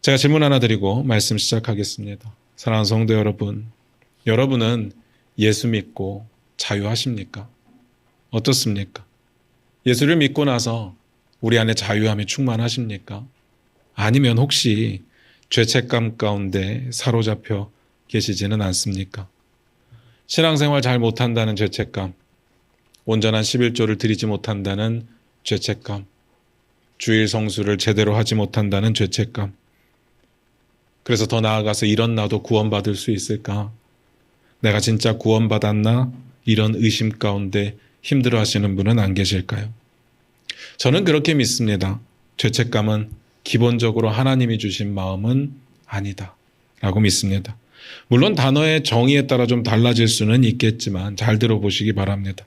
제가 질문 하나 드리고 말씀 시작하겠습니다. 사랑하는 성도 여러분, 여러분은 예수 믿고 자유하십니까? 어떻습니까? 예수를 믿고 나서 우리 안에 자유함이 충만하십니까? 아니면 혹시 죄책감 가운데 사로잡혀 계시지는 않습니까? 신앙생활 잘 못한다는 죄책감, 온전한 11조를 드리지 못한다는 죄책감, 주일 성수를 제대로 하지 못한다는 죄책감, 그래서 더 나아가서 이런 나도 구원받을 수 있을까? 내가 진짜 구원받았나? 이런 의심 가운데 힘들어하시는 분은 안 계실까요? 저는 그렇게 믿습니다. 죄책감은 기본적으로 하나님이 주신 마음은 아니다 라고 믿습니다. 물론 단어의 정의에 따라 좀 달라질 수는 있겠지만 잘 들어보시기 바랍니다.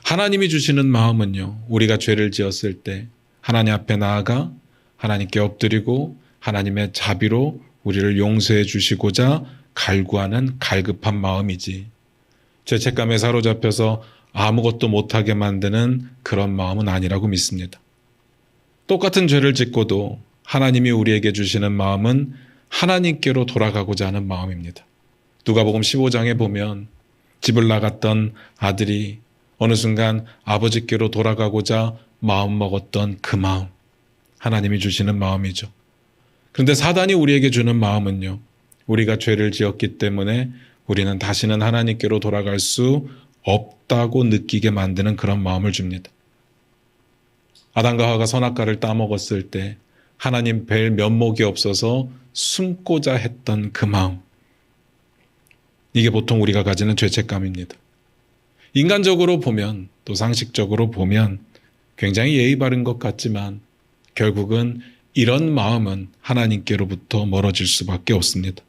하나님이 주시는 마음은요, 우리가 죄를 지었을 때 하나님 앞에 나아가 하나님께 엎드리고 하나님의 자비로 우리를 용서해 주시고자 갈구하는 갈급한 마음이지, 죄책감에 사로잡혀서 아무것도 못하게 만드는 그런 마음은 아니라고 믿습니다. 똑같은 죄를 짓고도 하나님이 우리에게 주시는 마음은 하나님께로 돌아가고자 하는 마음입니다. 누가복음 15장에 보면 집을 나갔던 아들이 어느 순간 아버지께로 돌아가고자 마음먹었던 그 마음, 하나님이 주시는 마음이죠. 그런데 사단이 우리에게 주는 마음은요, 우리가 죄를 지었기 때문에 우리는 다시는 하나님께로 돌아갈 수 없다고 느끼게 만드는 그런 마음을 줍니다. 아담과 하와가 선악과를 따먹었을 때 하나님 뵐 면목이 없어서 숨고자 했던 그 마음, 이게 보통 우리가 가지는 죄책감입니다. 인간적으로 보면, 또 상식적으로 보면 굉장히 예의 바른 것 같지만 결국은 이런 마음은 하나님께로부터 멀어질 수밖에 없습니다.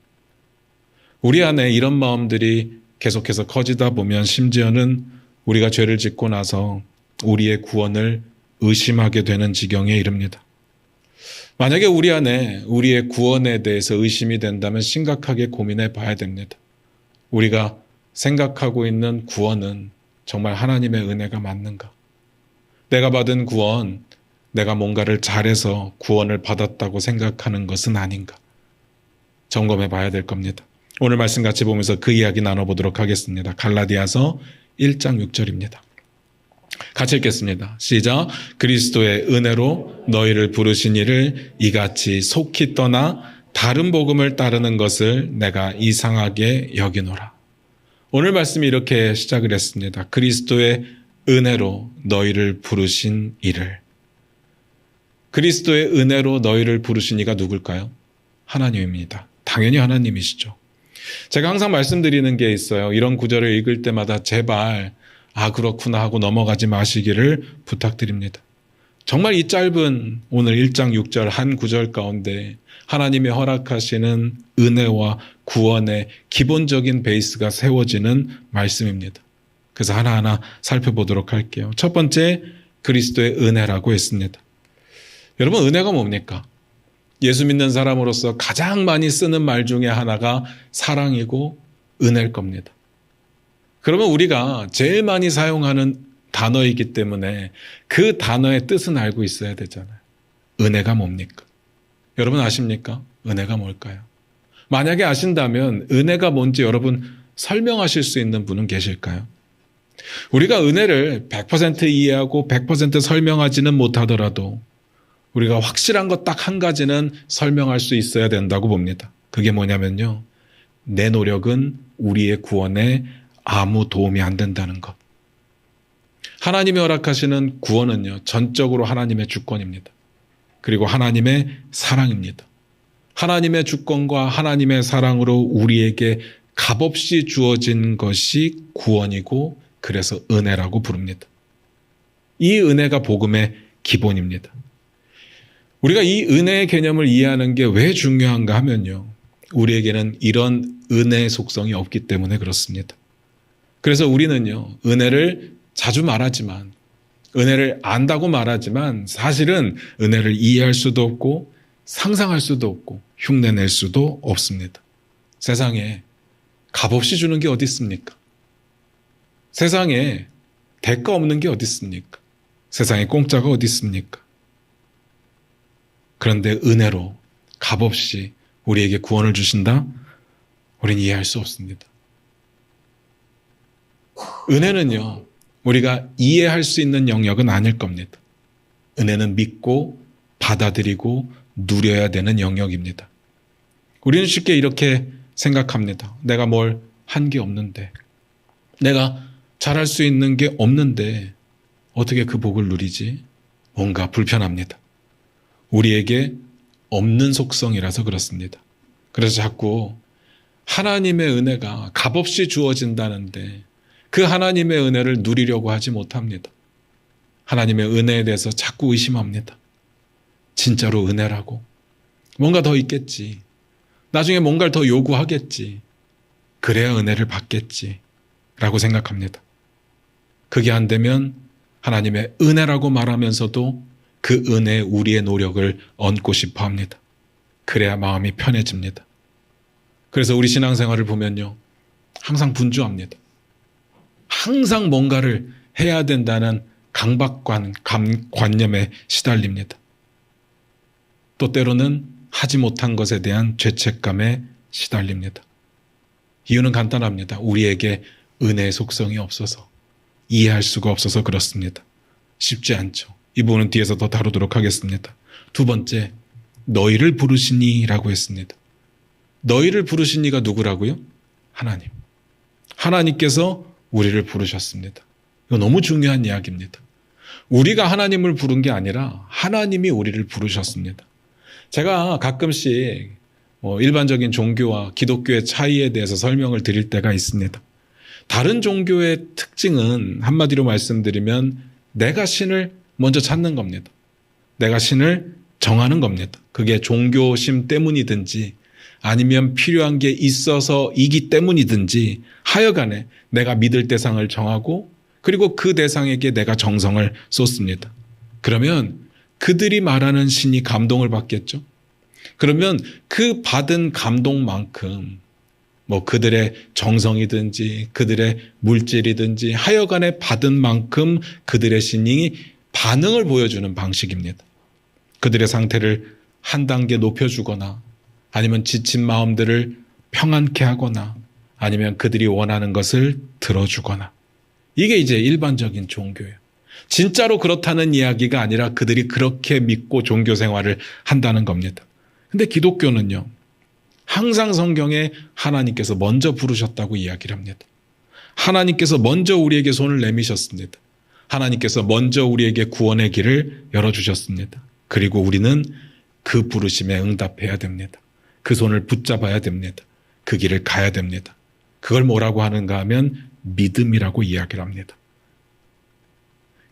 우리 안에 이런 마음들이 계속해서 커지다 보면 심지어는 우리가 죄를 짓고 나서 우리의 구원을 의심하게 되는 지경에 이릅니다. 만약에 우리 안에 우리의 구원에 대해서 의심이 된다면 심각하게 고민해 봐야 됩니다. 우리가 생각하고 있는 구원은 정말 하나님의 은혜가 맞는가? 내가 받은 구원, 내가 뭔가를 잘해서 구원을 받았다고 생각하는 것은 아닌가? 점검해 봐야 될 겁니다. 오늘 말씀 같이 보면서 그 이야기 나눠보도록 하겠습니다. 갈라디아서 1장 6절입니다. 같이 읽겠습니다. 시작. 그리스도의 은혜로 너희를 부르신 이를 이같이 속히 떠나 다른 복음을 따르는 것을 내가 이상하게 여기노라. 오늘 말씀이 이렇게 시작을 했습니다. 그리스도의 은혜로 너희를 부르신 이를. 그리스도의 은혜로 너희를 부르신 이가 누굴까요? 하나님입니다. 당연히 하나님이시죠. 제가 항상 말씀드리는 게 있어요. 이런 구절을 읽을 때마다 제발 그렇구나 하고 넘어가지 마시기를 부탁드립니다. 정말 이 짧은 오늘 1장 6절 한 구절 가운데 하나님이 허락하시는 은혜와 구원의 기본적인 베이스가 세워지는 말씀입니다. 그래서 하나하나 살펴보도록 할게요. 첫 번째, 그리스도의 은혜라고 했습니다. 여러분, 은혜가 뭡니까? 예수 믿는 사람으로서 가장 많이 쓰는 말 중에 하나가 사랑이고 은혜일 겁니다. 그러면 우리가 제일 많이 사용하는 단어이기 때문에 그 단어의 뜻은 알고 있어야 되잖아요. 은혜가 뭡니까? 여러분 아십니까? 은혜가 뭘까요? 만약에 아신다면 은혜가 뭔지 여러분 설명하실 수 있는 분은 계실까요? 우리가 은혜를 100% 이해하고 100% 설명하지는 못하더라도 우리가 확실한 것 딱 한 가지는 설명할 수 있어야 된다고 봅니다. 그게 뭐냐면요, 내 노력은 우리의 구원에 아무 도움이 안 된다는 것. 하나님이 허락하시는 구원은요, 전적으로 하나님의 주권입니다. 그리고 하나님의 사랑입니다. 하나님의 주권과 하나님의 사랑으로 우리에게 값없이 주어진 것이 구원이고, 그래서 은혜라고 부릅니다. 이 은혜가 복음의 기본입니다. 우리가 이 은혜의 개념을 이해하는 게 왜 중요한가 하면요, 우리에게는 이런 은혜의 속성이 없기 때문에 그렇습니다. 그래서 우리는요, 은혜를 자주 말하지만, 은혜를 안다고 말하지만 사실은 은혜를 이해할 수도 없고 상상할 수도 없고 흉내낼 수도 없습니다. 세상에 값없이 주는 게 어디 있습니까? 세상에 대가 없는 게 어디 있습니까? 세상에 공짜가 어디 있습니까? 그런데 은혜로 값없이 우리에게 구원을 주신다? 우리는 이해할 수 없습니다. 은혜는요, 우리가 이해할 수 있는 영역은 아닐 겁니다. 은혜는 믿고 받아들이고 누려야 되는 영역입니다. 우리는 쉽게 이렇게 생각합니다. 내가 뭘 한 게 없는데, 내가 잘할 수 있는 게 없는데 어떻게 그 복을 누리지? 뭔가 불편합니다. 우리에게 없는 속성이라서 그렇습니다. 그래서 자꾸 하나님의 은혜가 값없이 주어진다는데 그 하나님의 은혜를 누리려고 하지 못합니다. 하나님의 은혜에 대해서 자꾸 의심합니다. 진짜로 은혜라고? 뭔가 더 있겠지. 나중에 뭔가를 더 요구하겠지. 그래야 은혜를 받겠지. 라고 생각합니다. 그게 안 되면 하나님의 은혜라고 말하면서도 그 은혜에 우리의 노력을 얹고 싶어 합니다. 그래야 마음이 편해집니다. 그래서 우리 신앙생활을 보면요, 항상 분주합니다. 항상 뭔가를 해야 된다는 강박관념에 시달립니다. 또 때로는 하지 못한 것에 대한 죄책감에 시달립니다. 이유는 간단합니다. 우리에게 은혜의 속성이 없어서, 이해할 수가 없어서 그렇습니다. 쉽지 않죠. 이 부분은 뒤에서 더 다루도록 하겠습니다. 두 번째, 너희를 부르시니 라고 했습니다. 너희를 부르신 이가 누구라고요? 하나님. 하나님께서 우리를 부르셨습니다. 이거 너무 중요한 이야기입니다. 우리가 하나님을 부른 게 아니라 하나님이 우리를 부르셨습니다. 제가 가끔씩 일반적인 종교와 기독교의 차이에 대해서 설명을 드릴 때가 있습니다. 다른 종교의 특징은 한마디로 말씀드리면 내가 신을 먼저 찾는 겁니다. 내가 신을 정하는 겁니다. 그게 종교심 때문이든지 아니면 필요한 게 있어서이기 때문이든지 하여간에 내가 믿을 대상을 정하고 그리고 그 대상에게 내가 정성을 쏟습니다. 그러면 그들이 말하는 신이 감동을 받겠죠. 그러면 그 받은 감동만큼 그들의 정성이든지 그들의 물질이든지 하여간에 받은 만큼 그들의 신이 반응을 보여주는 방식입니다. 그들의 상태를 한 단계 높여주거나 아니면 지친 마음들을 평안케 하거나 아니면 그들이 원하는 것을 들어주거나 이게 이제 일반적인 종교예요. 진짜로 그렇다는 이야기가 아니라 그들이 그렇게 믿고 종교 생활을 한다는 겁니다. 근데 기독교는요, 항상 성경에 하나님께서 먼저 부르셨다고 이야기를 합니다. 하나님께서 먼저 우리에게 손을 내미셨습니다. 하나님께서 먼저 우리에게 구원의 길을 열어주셨습니다. 그리고 우리는 그 부르심에 응답해야 됩니다. 그 손을 붙잡아야 됩니다. 그 길을 가야 됩니다. 그걸 뭐라고 하는가 하면 믿음이라고 이야기를 합니다.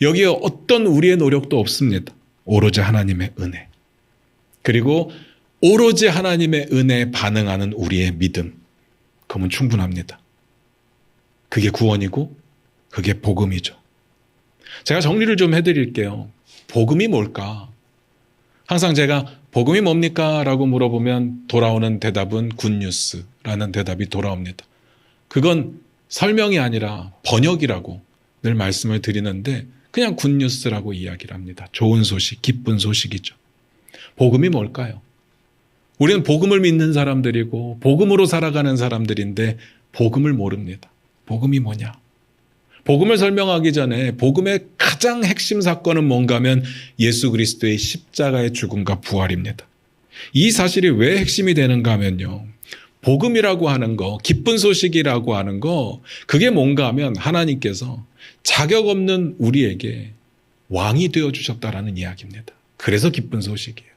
여기에 어떤 우리의 노력도 없습니다. 오로지 하나님의 은혜. 그리고 오로지 하나님의 은혜에 반응하는 우리의 믿음. 그러면 충분합니다. 그게 구원이고 그게 복음이죠. 제가 정리를 좀 해드릴게요. 복음이 뭘까? 항상 제가 복음이 뭡니까? 라고 물어보면 돌아오는 대답은 굿뉴스라는 대답이 돌아옵니다. 그건 설명이 아니라 번역이라고 늘 말씀을 드리는데 그냥 굿뉴스라고 이야기를 합니다. 좋은 소식, 기쁜 소식이죠. 복음이 뭘까요? 우리는 복음을 믿는 사람들이고 복음으로 살아가는 사람들인데 복음을 모릅니다. 복음이 뭐냐? 복음을 설명하기 전에 복음의 가장 핵심 사건은 뭔가 하면 예수 그리스도의 십자가의 죽음과 부활입니다. 이 사실이 왜 핵심이 되는가 하면요. 복음이라고 하는 거, 기쁜 소식이라고 하는 거, 그게 뭔가 하면 하나님께서 자격 없는 우리에게 왕이 되어주셨다라는 이야기입니다. 그래서 기쁜 소식이에요.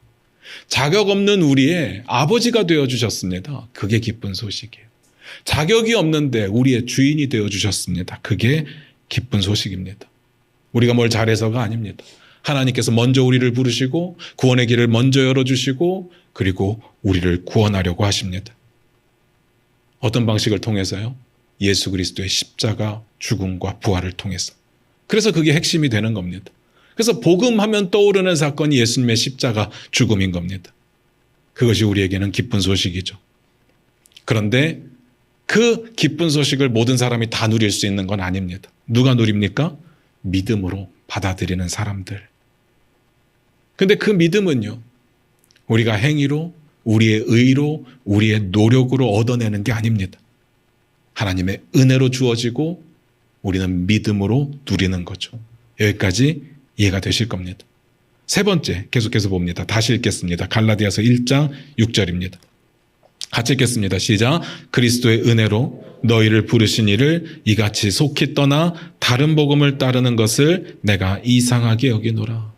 자격 없는 우리의 아버지가 되어주셨습니다. 그게 기쁜 소식이에요. 자격이 없는데 우리의 주인이 되어주셨습니다. 그게 기쁜 소식입니다. 우리가 뭘 잘해서가 아닙니다. 하나님께서 먼저 우리를 부르시고 구원의 길을 먼저 열어주시고 그리고 우리를 구원하려고 하십니다. 어떤 방식을 통해서요? 예수 그리스도의 십자가 죽음과 부활을 통해서. 그래서 그게 핵심이 되는 겁니다. 그래서 복음하면 떠오르는 사건이 예수님의 십자가 죽음인 겁니다. 그것이 우리에게는 기쁜 소식이죠. 그런데 그 기쁜 소식을 모든 사람이 다 누릴 수 있는 건 아닙니다. 누가 누립니까? 믿음으로 받아들이는 사람들. 근데 그 믿음은요, 우리가 행위로 우리의 의로, 우리의 노력으로 얻어내는 게 아닙니다. 하나님의 은혜로 주어지고 우리는 믿음으로 누리는 거죠. 여기까지 이해가 되실 겁니다. 세 번째 계속해서 봅니다. 다시 읽겠습니다. 갈라디아서 1장 6절입니다. 같이 읽겠습니다. 시작. 그리스도의 은혜로 너희를 부르신 이를 이같이 속히 떠나 다른 복음을 따르는 것을 내가 이상하게 여기노라.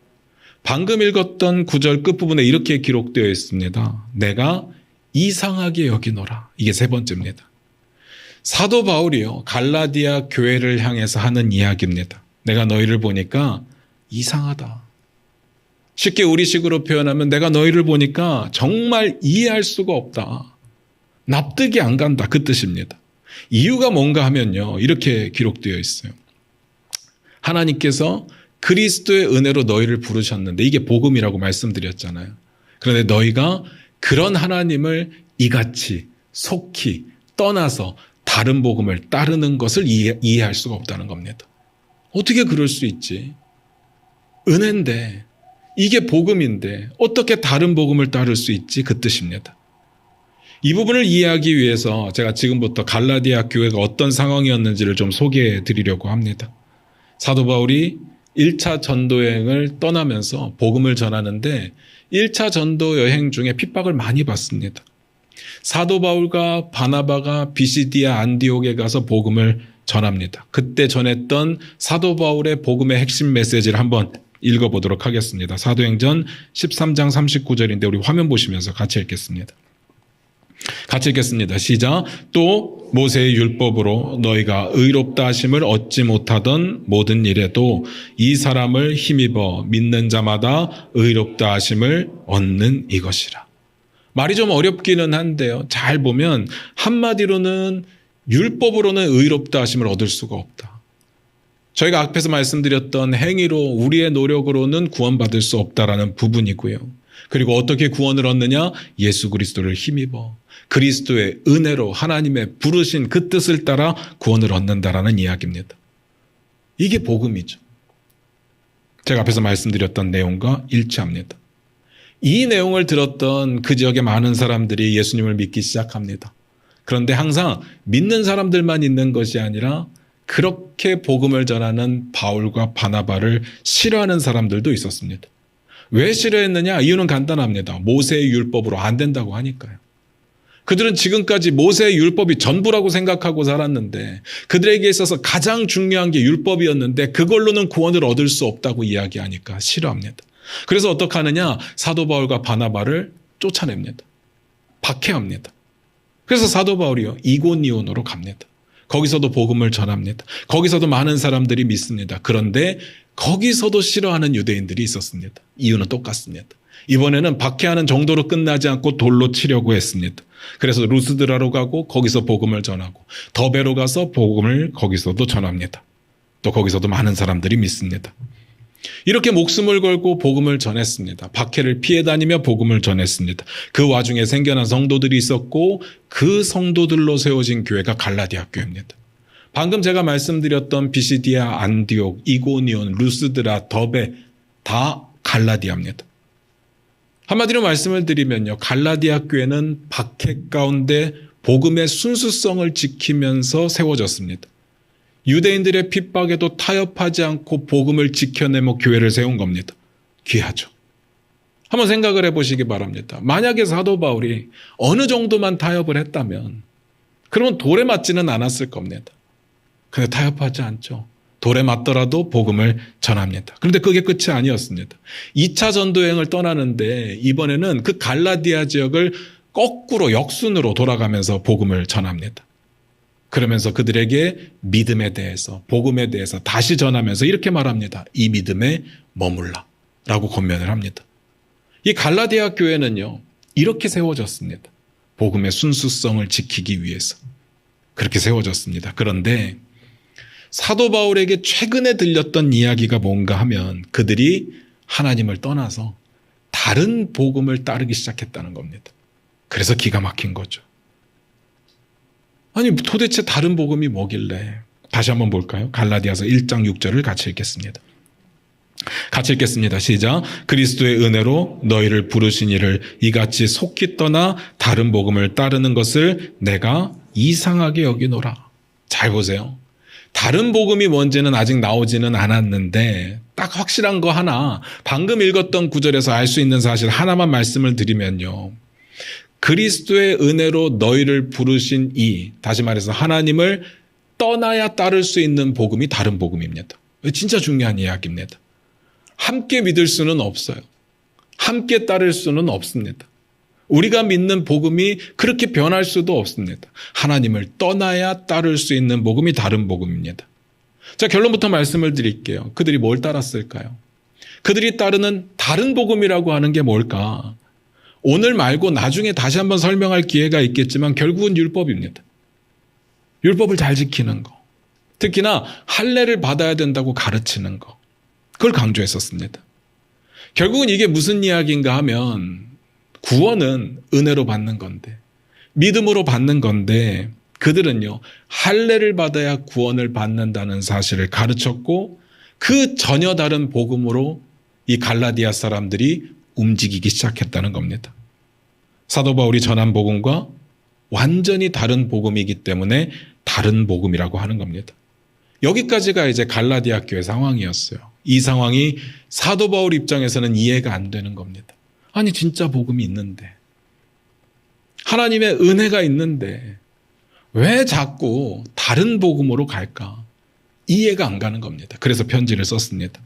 방금 읽었던 구절 끝부분에 이렇게 기록되어 있습니다. 내가 이상하게 여기노라. 이게 세 번째입니다. 사도 바울이요, 갈라디아 교회를 향해서 하는 이야기입니다. 내가 너희를 보니까 이상하다. 쉽게 우리식으로 표현하면 내가 너희를 보니까 정말 이해할 수가 없다. 납득이 안 간다. 그 뜻입니다. 이유가 뭔가 하면요, 이렇게 기록되어 있어요. 하나님께서 그리스도의 은혜로 너희를 부르셨는데 이게 복음이라고 말씀드렸잖아요. 그런데 너희가 그런 하나님을 이같이 속히 떠나서 다른 복음을 따르는 것을 이해할 수가 없다는 겁니다. 어떻게 그럴 수 있지? 은혜인데, 이게 복음인데 어떻게 다른 복음을 따를 수 있지? 그 뜻입니다. 이 부분을 이해하기 위해서 제가 지금부터 갈라디아 교회가 어떤 상황이었는지를 좀 소개해 드리려고 합니다. 사도 바울이 1차 전도 여행을 떠나면서 복음을 전하는데 1차 전도 여행 중에 핍박을 많이 받습니다. 사도 바울과 바나바가 비시디아 안디옥에 가서 복음을 전합니다. 그때 전했던 사도 바울의 복음의 핵심 메시지를 한번 읽어보도록 하겠습니다. 사도행전 13장 39절인데 우리 화면 보시면서 같이 읽겠습니다. 같이 읽겠습니다. 시작. 또 모세의 율법으로 너희가 의롭다 하심을 얻지 못하던 모든 일에도 이 사람을 힘입어 믿는 자마다 의롭다 하심을 얻는 이것이라. 말이 좀 어렵기는 한데요. 잘 보면 한마디로는 율법으로는 의롭다 하심을 얻을 수가 없다. 저희가 앞에서 말씀드렸던 행위로 우리의 노력으로는 구원받을 수 없다라는 부분이고요. 그리고 어떻게 구원을 얻느냐? 예수 그리스도를 힘입어 그리스도의 은혜로 하나님의 부르신 그 뜻을 따라 구원을 얻는다라는 이야기입니다. 이게 복음이죠. 제가 앞에서 말씀드렸던 내용과 일치합니다. 이 내용을 들었던 그 지역의 많은 사람들이 예수님을 믿기 시작합니다. 그런데 항상 믿는 사람들만 있는 것이 아니라 그렇게 복음을 전하는 바울과 바나바를 싫어하는 사람들도 있었습니다. 왜 싫어했느냐? 이유는 간단합니다. 모세의 율법으로 안 된다고 하니까요. 그들은 지금까지 모세의 율법이 전부라고 생각하고 살았는데 그들에게 있어서 가장 중요한 게 율법이었는데 그걸로는 구원을 얻을 수 없다고 이야기하니까 싫어합니다. 그래서 어떻게 하느냐? 사도 바울과 바나바를 쫓아냅니다. 박해합니다. 그래서 사도 바울이요, 이고니온으로 갑니다. 거기서도 복음을 전합니다. 거기서도 많은 사람들이 믿습니다. 그런데 거기서도 싫어하는 유대인들이 있었습니다. 이유는 똑같습니다. 이번에는 박해하는 정도로 끝나지 않고 돌로 치려고 했습니다. 그래서 루스드라로 가고 거기서 복음을 전하고 더베로 가서 복음을 거기서도 전합니다. 또 거기서도 많은 사람들이 믿습니다. 이렇게 목숨을 걸고 복음을 전했습니다. 박해를 피해 다니며 복음을 전했습니다. 그 와중에 생겨난 성도들이 있었고 그 성도들로 세워진 교회가 갈라디아 교회입니다. 방금 제가 말씀드렸던 비시디아, 안디옥, 이고니온, 루스드라, 더베 다 갈라디아입니다. 한마디로 말씀을 드리면요, 갈라디아 교회는 박해 가운데 복음의 순수성을 지키면서 세워졌습니다. 유대인들의 핍박에도 타협하지 않고 복음을 지켜내며 교회를 세운 겁니다. 귀하죠. 한번 생각을 해보시기 바랍니다. 만약에 사도 바울이 어느 정도만 타협을 했다면 그러면 돌에 맞지는 않았을 겁니다. 근데 타협하지 않죠. 돌에 맞더라도 복음을 전합니다. 그런데 그게 끝이 아니었습니다. 2차 전도여행을 떠나는데 이번에는 그 갈라디아 지역을 거꾸로 역순으로 돌아가면서 복음을 전합니다. 그러면서 그들에게 믿음에 대해서, 복음에 대해서 다시 전하면서 이렇게 말합니다. 이 믿음에 머물라 라고 권면을 합니다. 이 갈라디아 교회는요, 이렇게 세워졌습니다. 복음의 순수성을 지키기 위해서 그렇게 세워졌습니다. 그런데 사도 바울에게 최근에 들렸던 이야기가 뭔가 하면 그들이 하나님을 떠나서 다른 복음을 따르기 시작했다는 겁니다. 그래서 기가 막힌 거죠. 아니 도대체 다른 복음이 뭐길래? 다시 한번 볼까요? 갈라디아서 1장 6절을 같이 읽겠습니다. 같이 읽겠습니다. 시작. 그리스도의 은혜로 너희를 부르신 이를 이같이 속히 떠나 다른 복음을 따르는 것을 내가 이상하게 여기노라. 잘 보세요. 다른 복음이 뭔지는 아직 나오지는 않았는데 딱 확실한 거 하나, 방금 읽었던 구절에서 알 수 있는 사실 하나만 말씀을 드리면요. 그리스도의 은혜로 너희를 부르신 이, 다시 말해서 하나님을 떠나야 따를 수 있는 복음이 다른 복음입니다. 진짜 중요한 이야기입니다. 함께 믿을 수는 없어요. 함께 따를 수는 없습니다. 우리가 믿는 복음이 그렇게 변할 수도 없습니다. 하나님을 떠나야 따를 수 있는 복음이 다른 복음입니다. 자, 결론부터 말씀을 드릴게요. 그들이 뭘 따랐을까요? 그들이 따르는 다른 복음이라고 하는 게 뭘까? 오늘 말고 나중에 다시 한번 설명할 기회가 있겠지만 결국은 율법입니다. 율법을 잘 지키는 거. 특히나 할례를 받아야 된다고 가르치는 거. 그걸 강조했었습니다. 결국은 이게 무슨 이야기인가 하면 구원은 은혜로 받는 건데, 믿음으로 받는 건데, 그들은요 할례를 받아야 구원을 받는다는 사실을 가르쳤고 그 전혀 다른 복음으로 이 갈라디아 사람들이 움직이기 시작했다는 겁니다. 사도 바울이 전한 복음과 완전히 다른 복음이기 때문에 다른 복음이라고 하는 겁니다. 여기까지가 이제 갈라디아 교회 상황이었어요. 이 상황이 사도 바울 입장에서는 이해가 안 되는 겁니다. 아니 진짜 복음이 있는데, 하나님의 은혜가 있는데 왜 자꾸 다른 복음으로 갈까? 이해가 안 가는 겁니다. 그래서 편지를 썼습니다.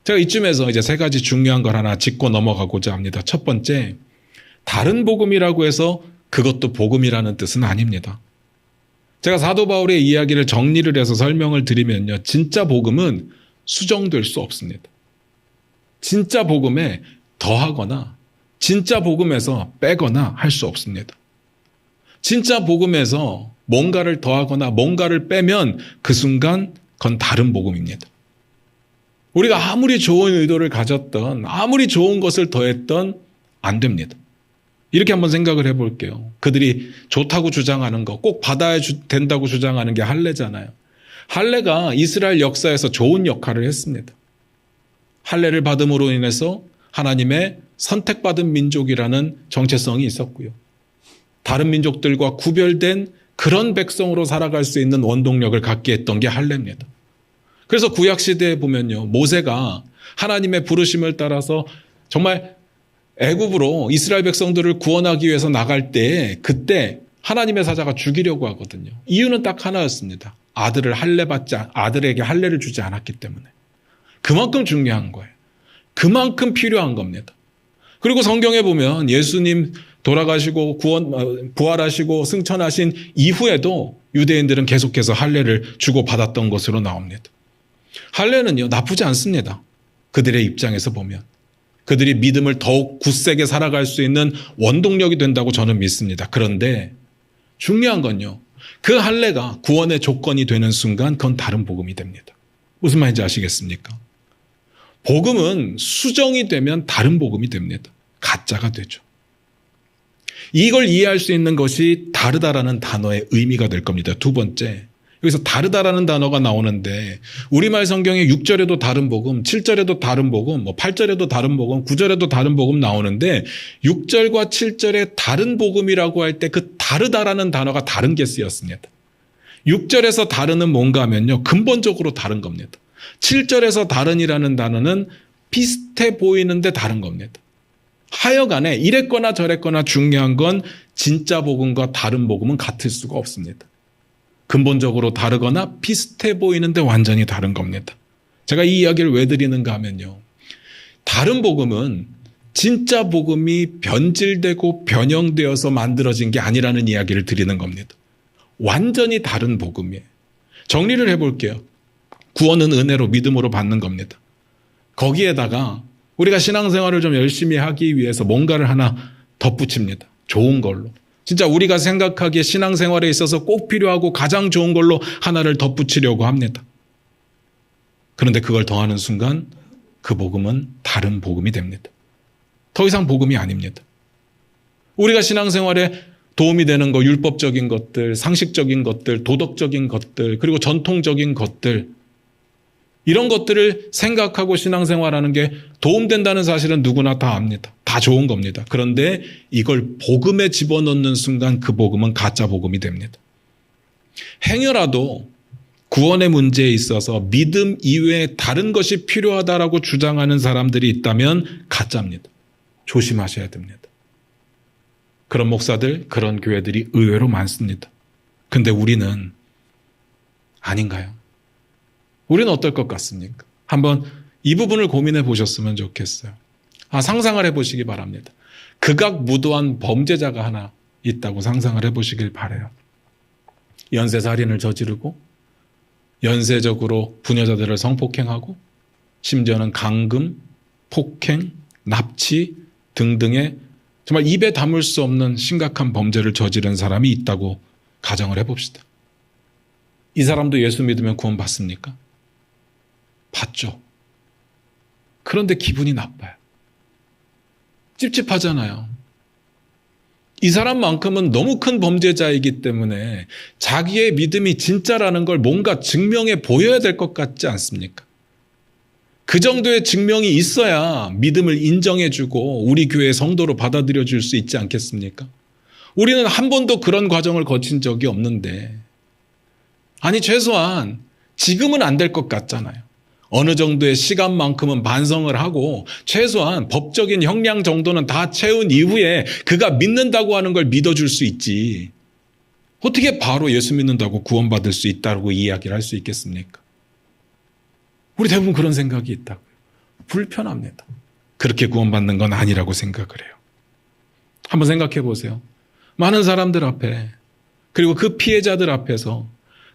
제가 이쯤에서 이제 세 가지 중요한 걸 하나 짚고 넘어가고자 합니다. 첫 번째, 다른 복음이라고 해서 그것도 복음이라는 뜻은 아닙니다. 제가 사도 바울의 이야기를 정리를 해서 설명을 드리면요, 진짜 복음은 수정될 수 없습니다. 진짜 복음에 더하거나 진짜 복음에서 빼거나 할 수 없습니다. 진짜 복음에서 뭔가를 더하거나 뭔가를 빼면 그 순간 그건 다른 복음입니다. 우리가 아무리 좋은 의도를 가졌던, 아무리 좋은 것을 더했던 안 됩니다. 이렇게 한번 생각을 해볼게요. 그들이 좋다고 주장하는 거, 꼭 받아야 된다고 주장하는 게 할례잖아요. 할례가 이스라엘 역사에서 좋은 역할을 했습니다. 할례를 받음으로 인해서 하나님의 선택받은 민족이라는 정체성이 있었고요. 다른 민족들과 구별된 그런 백성으로 살아갈 수 있는 원동력을 갖게 했던 게 할례입니다. 그래서 구약시대에 보면요, 모세가 하나님의 부르심을 따라서 정말 애굽으로 이스라엘 백성들을 구원하기 위해서 나갈 때 그때 하나님의 사자가 죽이려고 하거든요. 이유는 딱 하나였습니다. 아들에게 할례를 주지 않았기 때문에. 그만큼 중요한 거예요. 그만큼 필요한 겁니다. 그리고 성경에 보면 예수님 돌아가시고 부활하시고 승천하신 이후에도 유대인들은 계속해서 할례를 주고받았던 것으로 나옵니다. 할례는요, 나쁘지 않습니다. 그들의 입장에서 보면. 그들이 믿음을 더욱 굳세게 살아갈 수 있는 원동력이 된다고 저는 믿습니다. 그런데 중요한 건요, 그 할례가 구원의 조건이 되는 순간 그건 다른 복음이 됩니다. 무슨 말인지 아시겠습니까? 복음은 수정이 되면 다른 복음이 됩니다. 가짜가 되죠. 이걸 이해할 수 있는 것이 다르다라는 단어의 의미가 될 겁니다. 두 번째, 여기서 다르다라는 단어가 나오는데 우리말 성경에 6절에도 다른 복음, 7절에도 다른 복음, 8절에도 다른 복음, 9절에도 다른 복음 나오는데 6절과 7절에 다른 복음이라고 할 때 그 다르다라는 단어가 다른 게 쓰였습니다. 6절에서 다른은 뭔가 하면요, 근본적으로 다른 겁니다. 7절에서 다른이라는 단어는 비슷해 보이는데 다른 겁니다. 하여간에 이랬거나 저랬거나 중요한 건 진짜 복음과 다른 복음은 같을 수가 없습니다. 근본적으로 다르거나 비슷해 보이는데 완전히 다른 겁니다. 제가 이 이야기를 왜 드리는가 하면요, 다른 복음은 진짜 복음이 변질되고 변형되어서 만들어진 게 아니라는 이야기를 드리는 겁니다. 완전히 다른 복음이에요. 정리를 해볼게요. 구원은 은혜로 믿음으로 받는 겁니다. 거기에다가 우리가 신앙생활을 좀 열심히 하기 위해서 뭔가를 하나 덧붙입니다. 좋은 걸로. 진짜 우리가 생각하기에 신앙생활에 있어서 꼭 필요하고 가장 좋은 걸로 하나를 덧붙이려고 합니다. 그런데 그걸 더하는 순간 그 복음은 다른 복음이 됩니다. 더 이상 복음이 아닙니다. 우리가 신앙생활에 도움이 되는 거, 율법적인 것들, 상식적인 것들, 도덕적인 것들, 그리고 전통적인 것들, 이런 것들을 생각하고 신앙생활하는 게 도움된다는 사실은 누구나 다 압니다. 다 좋은 겁니다. 그런데 이걸 복음에 집어넣는 순간 그 복음은 가짜 복음이 됩니다. 행여라도 구원의 문제에 있어서 믿음 이외에 다른 것이 필요하다라고 주장하는 사람들이 있다면 가짜입니다. 조심하셔야 됩니다. 그런 목사들, 그런 교회들이 의외로 많습니다. 근데 우리는 아닌가요? 우리는 어떨 것 같습니까? 한번 이 부분을 고민해 보셨으면 좋겠어요. 상상을 해보시기 바랍니다. 극악무도한 범죄자가 하나 있다고 상상을 해보시길 바라요. 연쇄살인을 저지르고 연쇄적으로 부녀자들을 성폭행하고 심지어는 강금, 폭행, 납치 등등의 정말 입에 담을 수 없는 심각한 범죄를 저지른 사람이 있다고 가정을 해봅시다. 이 사람도 예수 믿으면 구원받습니까? 받죠. 그런데 기분이 나빠요. 찝찝하잖아요. 이 사람만큼은 너무 큰 범죄자이기 때문에 자기의 믿음이 진짜라는 걸 뭔가 증명해 보여야 될 것 같지 않습니까? 그 정도의 증명이 있어야 믿음을 인정해주고 우리 교회 성도로 받아들여 줄 수 있지 않겠습니까? 우리는 한 번도 그런 과정을 거친 적이 없는데, 아니 최소한 지금은 안 될 것 같잖아요. 어느 정도의 시간만큼은 반성을 하고 최소한 법적인 형량 정도는 다 채운 이후에 그가 믿는다고 하는 걸 믿어줄 수 있지. 어떻게 바로 예수 믿는다고 구원받을 수 있다고 이야기를 할 수 있겠습니까? 우리 대부분 그런 생각이 있다고요. 불편합니다. 그렇게 구원받는 건 아니라고 생각을 해요. 한번 생각해 보세요. 많은 사람들 앞에, 그리고 그 피해자들 앞에서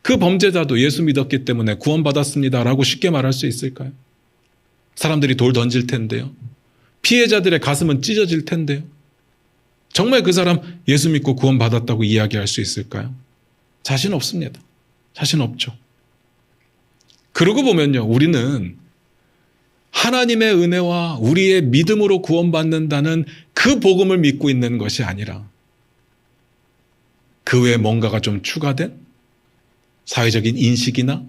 그 범죄자도 예수 믿었기 때문에 구원받았습니다라고 쉽게 말할 수 있을까요? 사람들이 돌 던질 텐데요. 피해자들의 가슴은 찢어질 텐데요. 정말 그 사람 예수 믿고 구원받았다고 이야기할 수 있을까요? 자신 없습니다. 자신 없죠. 그러고 보면요, 우리는 하나님의 은혜와 우리의 믿음으로 구원받는다는 그 복음을 믿고 있는 것이 아니라 그 외에 뭔가가 좀 추가된 사회적인 인식이나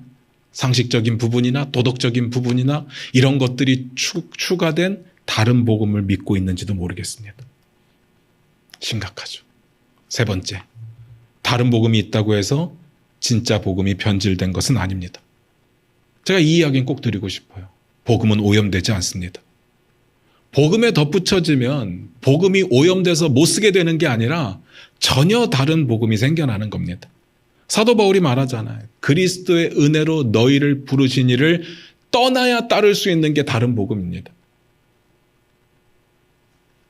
상식적인 부분이나 도덕적인 부분이나 이런 것들이 추가된 다른 복음을 믿고 있는지도 모르겠습니다. 심각하죠. 세 번째, 다른 복음이 있다고 해서 진짜 복음이 변질된 것은 아닙니다. 제가 이 이야기는 꼭 드리고 싶어요. 복음은 오염되지 않습니다. 복음에 덧붙여지면 복음이 오염돼서 못 쓰게 되는 게 아니라 전혀 다른 복음이 생겨나는 겁니다. 사도 바울이 말하잖아요. 그리스도의 은혜로 너희를 부르신 이를 떠나야 따를 수 있는 게 다른 복음입니다.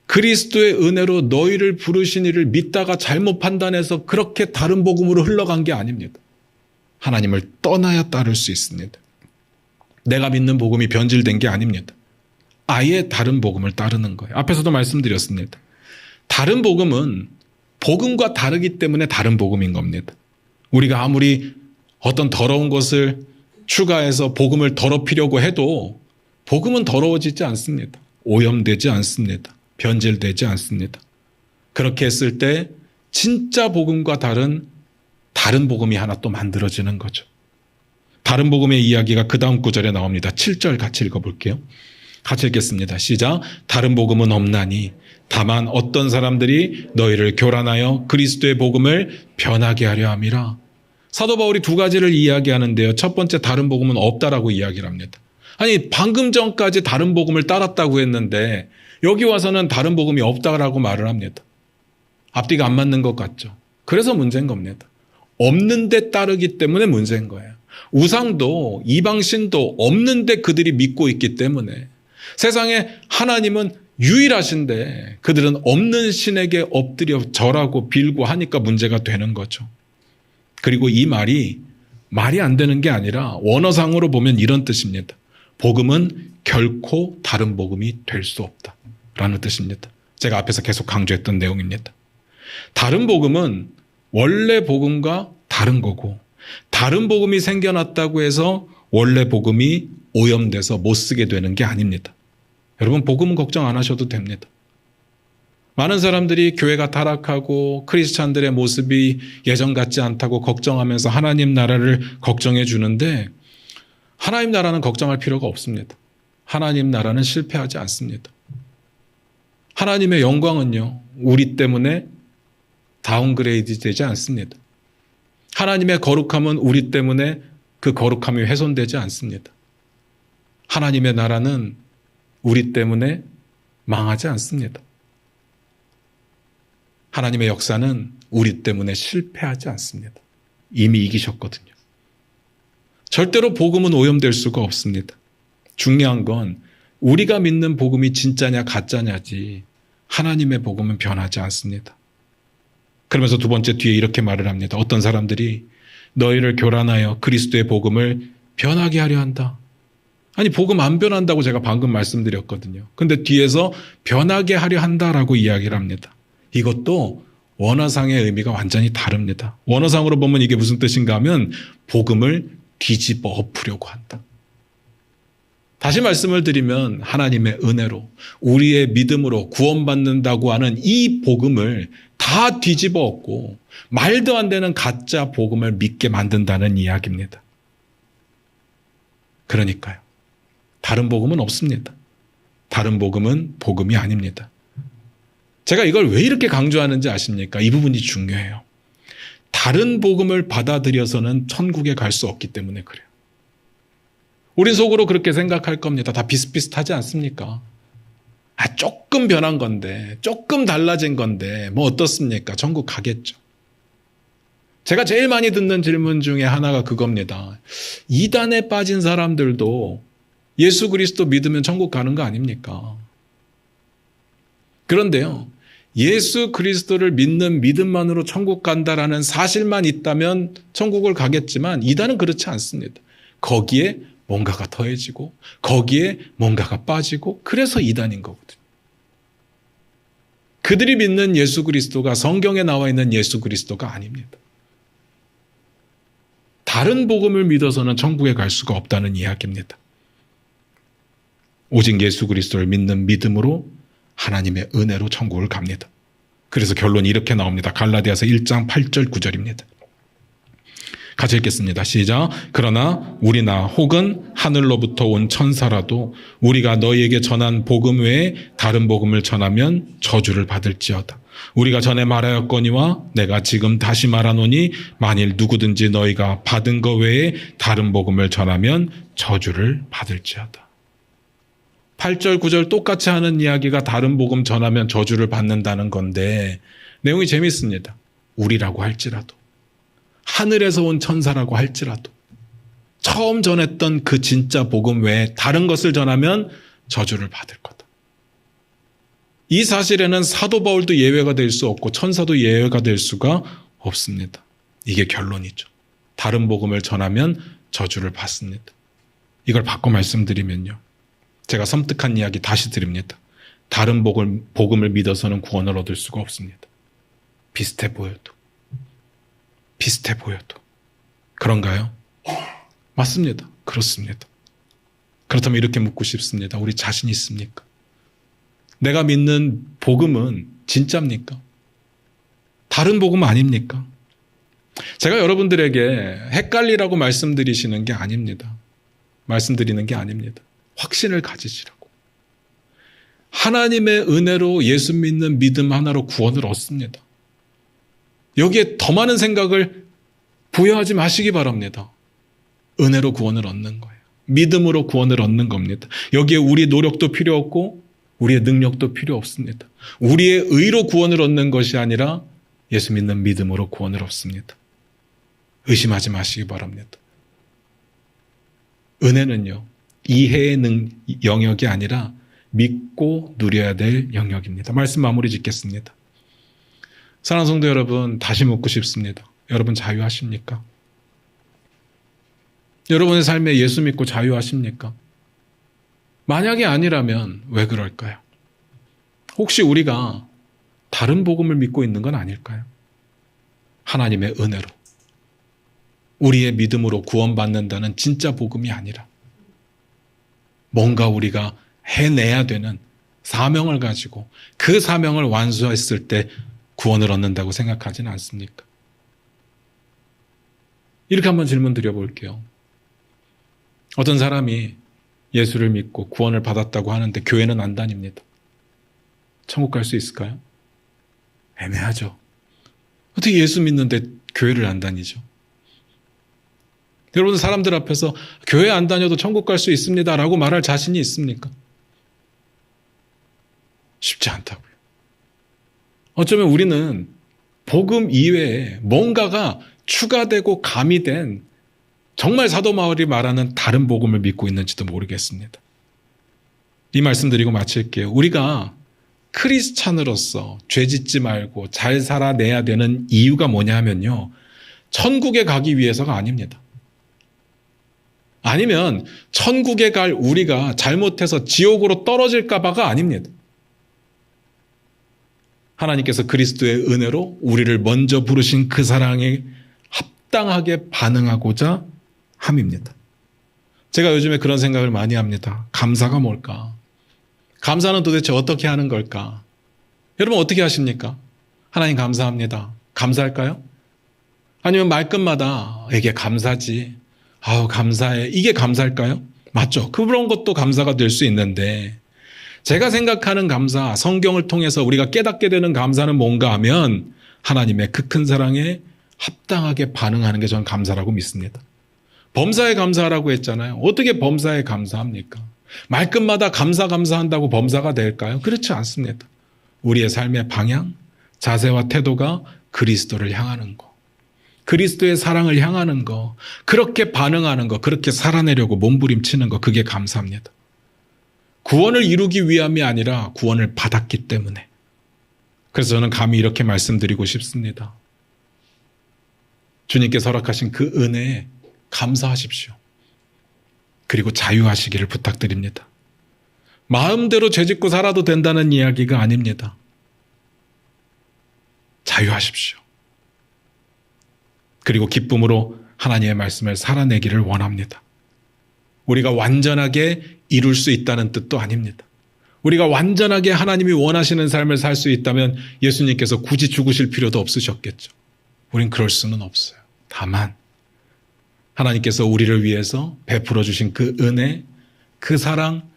그리스도의 은혜로 너희를 부르신 이를 믿다가 잘못 판단해서 그렇게 다른 복음으로 흘러간 게 아닙니다. 하나님을 떠나야 따를 수 있습니다. 내가 믿는 복음이 변질된 게 아닙니다. 아예 다른 복음을 따르는 거예요. 앞에서도 말씀드렸습니다. 다른 복음은 복음과 다르기 때문에 다른 복음인 겁니다. 우리가 아무리 어떤 더러운 것을 추가해서 복음을 더럽히려고 해도 복음은 더러워지지 않습니다. 오염되지 않습니다. 변질되지 않습니다. 그렇게 했을 때 진짜 복음과 다른 복음이 하나 또 만들어지는 거죠. 다른 복음의 이야기가 그 다음 구절에 나옵니다. 7절 같이 읽어볼게요. 같이 읽겠습니다. 시작. 다른 복음은 없나니 다만 어떤 사람들이 너희를 교란하여 그리스도의 복음을 변하게 하려 함이라. 사도 바울이 두 가지를 이야기하는데요. 첫 번째, 다른 복음은 없다라고 이야기를 합니다. 아니, 방금 전까지 다른 복음을 따랐다고 했는데 여기 와서는 다른 복음이 없다라고 말을 합니다. 앞뒤가 안 맞는 것 같죠. 그래서 문제인 겁니다. 없는데 따르기 때문에 문제인 거예요. 우상도 이방신도 없는데 그들이 믿고 있기 때문에, 세상에 하나님은 유일하신데 그들은 없는 신에게 엎드려 절하고 빌고 하니까 문제가 되는 거죠. 그리고 이 말이 안 되는 게 아니라 원어상으로 보면 이런 뜻입니다. 복음은 결코 다른 복음이 될 수 없다라는 뜻입니다. 제가 앞에서 계속 강조했던 내용입니다. 다른 복음은 원래 복음과 다른 거고, 다른 복음이 생겨났다고 해서 원래 복음이 오염돼서 못 쓰게 되는 게 아닙니다. 여러분, 복음은 걱정 안 하셔도 됩니다. 많은 사람들이 교회가 타락하고 크리스찬들의 모습이 예전 같지 않다고 걱정하면서 하나님 나라를 걱정해 주는데, 하나님 나라는 걱정할 필요가 없습니다. 하나님 나라는 실패하지 않습니다. 하나님의 영광은요, 우리 때문에 다운그레이드 되지 않습니다. 하나님의 거룩함은 우리 때문에 그 거룩함이 훼손되지 않습니다. 하나님의 나라는 우리 때문에 망하지 않습니다. 하나님의 역사는 우리 때문에 실패하지 않습니다. 이미 이기셨거든요. 절대로 복음은 오염될 수가 없습니다. 중요한 건 우리가 믿는 복음이 진짜냐 가짜냐지 하나님의 복음은 변하지 않습니다. 그러면서 두 번째 뒤에 이렇게 말을 합니다. 어떤 사람들이 너희를 교란하여 그리스도의 복음을 변하게 하려 한다. 아니 복음 안 변한다고 제가 방금 말씀드렸거든요. 근데 뒤에서 변하게 하려 한다라고 이야기를 합니다. 이것도 원어상의 의미가 완전히 다릅니다. 원어상으로 보면 이게 무슨 뜻인가 하면 복음을 뒤집어 엎으려고 한다. 다시 말씀을 드리면 하나님의 은혜로 우리의 믿음으로 구원받는다고 하는 이 복음을 다 뒤집어 엎고 말도 안 되는 가짜 복음을 믿게 만든다는 이야기입니다. 그러니까요. 다른 복음은 없습니다. 다른 복음은 복음이 아닙니다. 제가 이걸 왜 이렇게 강조하는지 아십니까? 이 부분이 중요해요. 다른 복음을 받아들여서는 천국에 갈 수 없기 때문에 그래요. 우리 속으로 그렇게 생각할 겁니다. 다 비슷비슷하지 않습니까? 조금 변한 건데, 조금 달라진 건데, 뭐 어떻습니까? 천국 가겠죠. 제가 제일 많이 듣는 질문 중에 하나가 그겁니다. 이단에 빠진 사람들도 예수 그리스도 믿으면 천국 가는 거 아닙니까? 그런데요, 예수 그리스도를 믿는 믿음만으로 천국 간다라는 사실만 있다면 천국을 가겠지만 이단은 그렇지 않습니다. 거기에 뭔가가 더해지고 거기에 뭔가가 빠지고 그래서 이단인 거거든요. 그들이 믿는 예수 그리스도가 성경에 나와 있는 예수 그리스도가 아닙니다. 다른 복음을 믿어서는 천국에 갈 수가 없다는 이야기입니다. 오직 예수 그리스도를 믿는 믿음으로 하나님의 은혜로 천국을 갑니다. 그래서 결론이 이렇게 나옵니다. 갈라디아서 1장 8절 9절입니다. 같이 읽겠습니다. 시작. 그러나 우리나 혹은 하늘로부터 온 천사라도 우리가 너희에게 전한 복음 외에 다른 복음을 전하면 저주를 받을지어다. 우리가 전에 말하였거니와 내가 지금 다시 말하노니 만일 누구든지 너희가 받은 것 외에 다른 복음을 전하면 저주를 받을지어다. 8절 9절 똑같이 하는 이야기가 다른 복음 전하면 저주를 받는다는 건데 내용이 재밌습니다. 우리라고 할지라도 하늘에서 온 천사라고 할지라도 처음 전했던 그 진짜 복음 외에 다른 것을 전하면 저주를 받을 거다. 이 사실에는 사도 바울도 예외가 될 수 없고 천사도 예외가 될 수가 없습니다. 이게 결론이죠. 다른 복음을 전하면 저주를 받습니다. 이걸 바꿔 말씀드리면요. 제가 섬뜩한 이야기 다시 드립니다. 다른 복음을 믿어서는 구원을 얻을 수가 없습니다. 비슷해 보여도. 그런가요? 맞습니다. 그렇습니다. 그렇다면 이렇게 묻고 싶습니다. 우리 자신 있습니까? 내가 믿는 복음은 진짜입니까? 다른 복음 아닙니까? 제가 여러분들에게 헷갈리라고 말씀드리는 게 아닙니다. 확신을 가지시라고. 하나님의 은혜로 예수 믿는 믿음 하나로 구원을 얻습니다. 여기에 더 많은 생각을 부여하지 마시기 바랍니다. 은혜로 구원을 얻는 거예요. 믿음으로 구원을 얻는 겁니다. 여기에 우리의 노력도 필요 없고 우리의 능력도 필요 없습니다. 우리의 의로 구원을 얻는 것이 아니라 예수 믿는 믿음으로 구원을 얻습니다. 의심하지 마시기 바랍니다. 은혜는요, 이해의 영역이 아니라 믿고 누려야 될 영역입니다. 말씀 마무리 짓겠습니다. 사랑하는 성도 여러분, 다시 묻고 싶습니다. 여러분 자유하십니까? 여러분의 삶에 예수 믿고 자유하십니까? 만약에 아니라면 왜 그럴까요? 혹시 우리가 다른 복음을 믿고 있는 건 아닐까요? 하나님의 은혜로 우리의 믿음으로 구원받는다는 진짜 복음이 아니라 뭔가 우리가 해내야 되는 사명을 가지고 그 사명을 완수했을 때 구원을 얻는다고 생각하지는 않습니까? 이렇게 한번 질문 드려볼게요. 어떤 사람이 예수를 믿고 구원을 받았다고 하는데 교회는 안 다닙니다. 천국 갈 수 있을까요? 애매하죠. 어떻게 예수 믿는데 교회를 안 다니죠? 여러분, 사람들 앞에서 교회 안 다녀도 천국 갈 수 있습니다 라고 말할 자신이 있습니까? 쉽지 않다고요. 어쩌면 우리는 복음 이외에 뭔가가 추가되고 가미된 정말 사도 바울이 말하는 다른 복음을 믿고 있는지도 모르겠습니다. 이 말씀 드리고 마칠게요. 우리가 크리스찬으로서 죄 짓지 말고 잘 살아내야 되는 이유가 뭐냐 하면요, 천국에 가기 위해서가 아닙니다. 아니면 천국에 갈 우리가 잘못해서 지옥으로 떨어질까 봐가 아닙니다. 하나님께서 그리스도의 은혜로 우리를 먼저 부르신 그 사랑에 합당하게 반응하고자 함입니다. 제가 요즘에 그런 생각을 많이 합니다. 감사가 뭘까? 감사는 도대체 어떻게 하는 걸까? 여러분 어떻게 하십니까? 하나님 감사합니다. 감사할까요? 아니면 말끝마다 이게 감사지. 아우 감사해. 이게 감사할까요? 맞죠? 그런 것도 감사가 될 수 있는데, 제가 생각하는 감사, 성경을 통해서 우리가 깨닫게 되는 감사는 뭔가 하면 하나님의 그 큰 사랑에 합당하게 반응하는 게 저는 감사라고 믿습니다. 범사에 감사하라고 했잖아요. 어떻게 범사에 감사합니까? 말끝마다 감사한다고 범사가 될까요? 그렇지 않습니다. 우리의 삶의 방향, 자세와 태도가 그리스도를 향하는 거, 그리스도의 사랑을 향하는 거, 그렇게 반응하는 거, 그렇게 살아내려고 몸부림치는 거, 그게 감사합니다. 구원을 이루기 위함이 아니라 구원을 받았기 때문에. 그래서 저는 감히 이렇게 말씀드리고 싶습니다. 주님께서 허락하신 그 은혜에 감사하십시오. 그리고 자유하시기를 부탁드립니다. 마음대로 죄짓고 살아도 된다는 이야기가 아닙니다. 자유하십시오. 그리고 기쁨으로 하나님의 말씀을 살아내기를 원합니다. 우리가 완전하게 이룰 수 있다는 뜻도 아닙니다. 우리가 완전하게 하나님이 원하시는 삶을 살 수 있다면 예수님께서 굳이 죽으실 필요도 없으셨겠죠. 우린 그럴 수는 없어요. 다만 하나님께서 우리를 위해서 베풀어 주신 그 은혜, 그 사랑,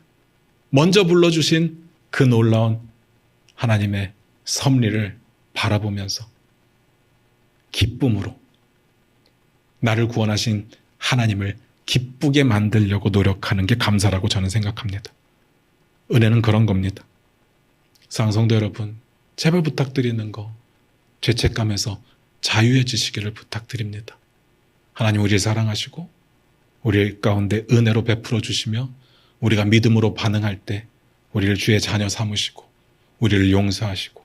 먼저 불러주신 그 놀라운 하나님의 섭리를 바라보면서 기쁨으로 나를 구원하신 하나님을 기쁘게 만들려고 노력하는 게 감사라고 저는 생각합니다. 은혜는 그런 겁니다. 사랑하는 성도 여러분, 제발 부탁드리는 거, 죄책감에서 자유해지시기를 부탁드립니다. 하나님 우리를 사랑하시고 우리 가운데 은혜로 베풀어 주시며 우리가 믿음으로 반응할 때 우리를 주의 자녀 삼으시고 우리를 용서하시고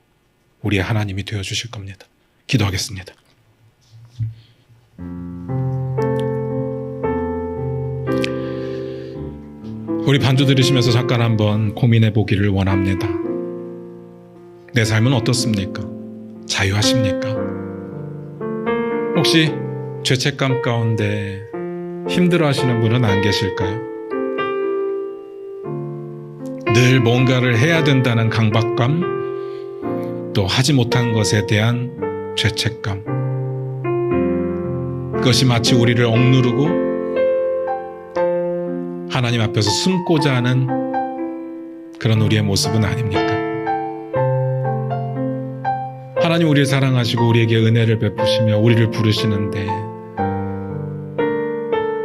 우리의 하나님이 되어주실 겁니다. 기도하겠습니다. 우리 반주 들으시면서 잠깐 한번 고민해 보기를 원합니다. 내 삶은 어떻습니까? 자유하십니까? 혹시 죄책감 가운데 힘들어 하시는 분은 안 계실까요? 늘 뭔가를 해야 된다는 강박감, 또 하지 못한 것에 대한 죄책감, 그것이 마치 우리를 억누르고 하나님 앞에서 숨고자 하는 그런 우리의 모습은 아닙니까? 하나님 우리를 사랑하시고 우리에게 은혜를 베푸시며 우리를 부르시는데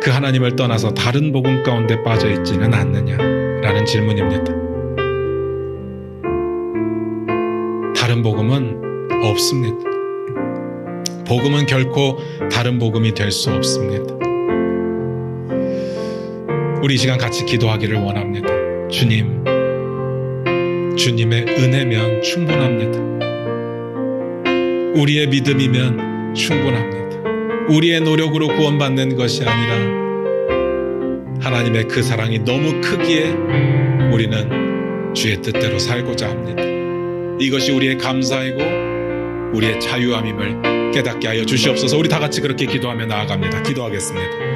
그 하나님을 떠나서 다른 복음 가운데 빠져 있지는 않느냐라는 질문입니다. 다른 복음은 없습니다. 복음은 결코 다른 복음이 될 수 없습니다. 우리 이 시간 같이 기도하기를 원합니다. 주님, 주님의 은혜면 충분합니다. 우리의 믿음이면 충분합니다. 우리의 노력으로 구원받는 것이 아니라 하나님의 그 사랑이 너무 크기에 우리는 주의 뜻대로 살고자 합니다. 이것이 우리의 감사이고 우리의 자유함임을 깨닫게 하여 주시옵소서. 우리 다 같이 그렇게 기도하며 나아갑니다. 기도하겠습니다.